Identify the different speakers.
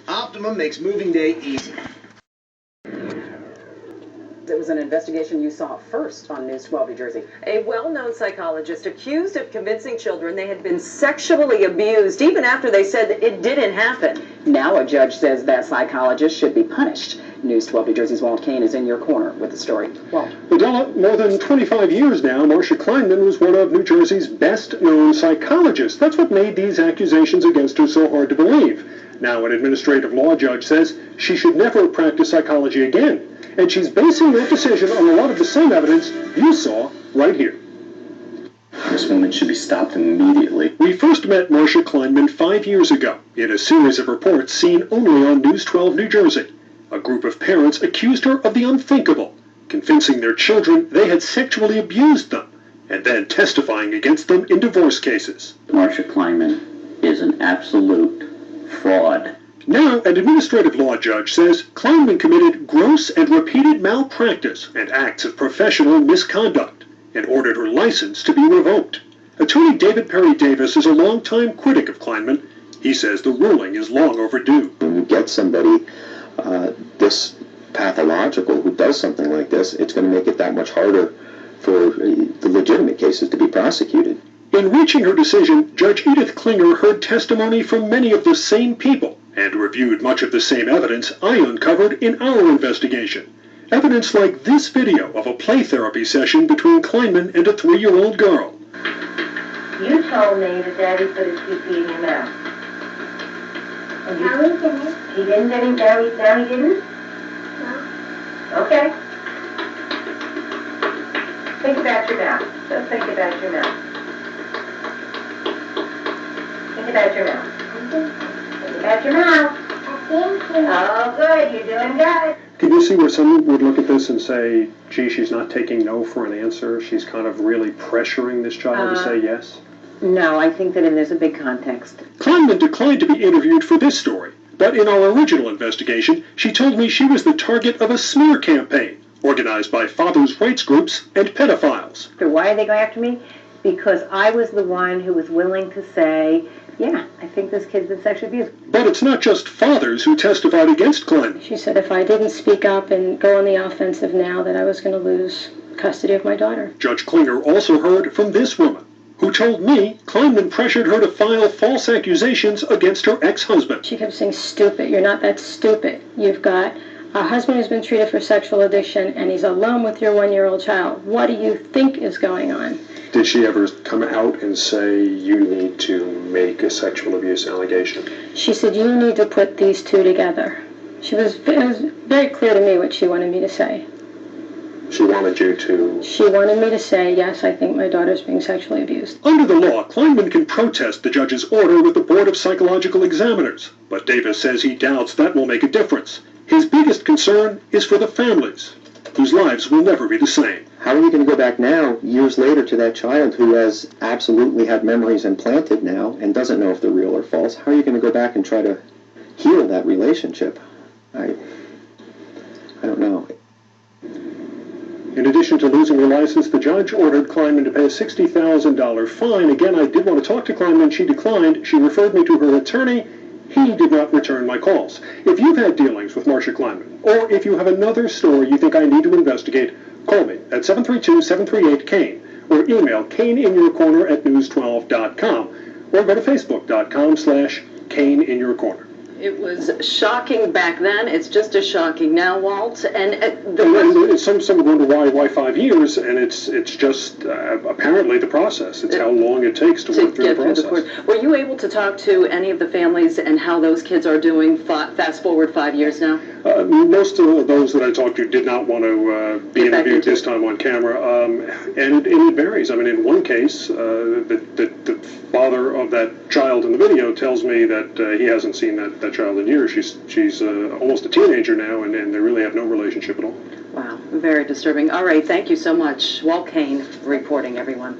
Speaker 1: Optimum makes moving day easy.
Speaker 2: It was an investigation you saw first on News 12 New Jersey.
Speaker 3: A well-known psychologist accused of convincing children they had been sexually abused even after they said that it didn't happen.
Speaker 2: Now a judge says that psychologist should be punished. News 12 New Jersey's Walt Kane is in your corner with the story. Walt.
Speaker 4: Well, more than 25 years now, Marsha Kleinman was one of New Jersey's best-known psychologists. That's what made these accusations against her so hard to believe. Now an administrative law judge says she should never practice psychology again. And she's basing her decision on a lot of the same evidence you saw right here.
Speaker 5: This woman should be stopped immediately.
Speaker 4: We first met Marsha Kleinman 5 years ago in a series of reports seen only on News 12 New Jersey. A group of parents accused her of the unthinkable, convincing their children they had sexually abused them, and then testifying against them in divorce cases.
Speaker 5: Marsha Kleinman is an absolute fraud.
Speaker 4: Now, an administrative law judge says Kleinman committed gross and repeated malpractice and acts of professional misconduct and ordered her license to be revoked. Attorney David Perry Davis is a longtime critic of Kleinman. He says the ruling is long overdue.
Speaker 6: When you get somebody this pathological who does something like this, it's going to make it that much harder for the legitimate cases to be prosecuted.
Speaker 4: In reaching her decision, Judge Judge Klinger heard testimony from many of the same people and reviewed much of the same evidence I uncovered in our investigation. Evidence like this video of a play therapy session between Kleinman and a 3-year-old girl.
Speaker 7: You told me that Daddy put his pee-pee in your mouth. And
Speaker 8: No, he didn't.
Speaker 7: he didn't, did he? Now he didn't?
Speaker 8: No.
Speaker 7: Okay. Think about your mouth. Just think about your mouth. Think about your mouth. Think about your mouth. Oh, good. You're doing good.
Speaker 4: Can you see where someone would look at this and say, gee, she's not taking no for an answer. She's kind of really pressuring this child to say yes?
Speaker 3: No, I think that there's a big context.
Speaker 4: Kleinman declined to be interviewed for this story, but in our original investigation, she told me she was the target of a smear campaign organized by fathers' rights groups and pedophiles.
Speaker 7: Why are they going after me? Because I was the one who was willing to say, yeah, I think this kid's been sexually abused.
Speaker 4: But it's not just fathers who testified against Kleinman.
Speaker 8: She said if I didn't speak up and go on the offensive now, that I was going to lose custody of my daughter.
Speaker 4: Judge Klinger also heard from this woman, who told me Kleinman pressured her to file false accusations against her ex-husband.
Speaker 8: She kept saying, stupid, you're not that stupid. You've got a husband who's been treated for sexual addiction, and he's alone with your 1-year-old child. What do you think is going on?
Speaker 4: Did she ever come out and say, you need to make a sexual abuse allegation?
Speaker 8: She said, you need to put these two together. It was very clear to me what she wanted me to say.
Speaker 4: She wanted you to...
Speaker 8: She wanted me to say, yes, I think my daughter's being sexually abused.
Speaker 4: Under the law, Kleinman can protest the judge's order with the Board of Psychological Examiners, but Davis says he doubts that will make a difference. His biggest concern is for the families, whose lives will never be the same.
Speaker 6: How are you going to go back now, years later, to that child who has absolutely had memories implanted now and doesn't know if they're real or false? How are you going to go back and try to heal that relationship? I don't know.
Speaker 4: In addition to losing her license, the judge ordered Kleinman to pay a $60,000 fine. Again, I did want to talk to Kleinman. She declined. She referred me to her attorney. He did not return my calls. If you've had dealings with Marsha Kleinman, or if you have another story you think I need to investigate, call me at 732-738-KANE, or email kaneInYourCorner@news12.com, or go to facebook.com/KaneInYourCorner.
Speaker 3: It was shocking back then. It's just as shocking now, Walt. And
Speaker 4: some wonder why 5 years, and it's just apparently the process. It's how long it takes to work through the process.
Speaker 3: Were you able to talk to any of the families and how those kids are doing fast forward 5 years now?
Speaker 4: Most of those that I talked to did not want to be interviewed this time on camera, and it varies. I mean, in one case, the father of that child in the video tells me that he hasn't seen that child in years. She's almost a teenager now, and they really have no relationship at all.
Speaker 3: Wow, very disturbing. All right, thank you so much. Walt Kane reporting, everyone.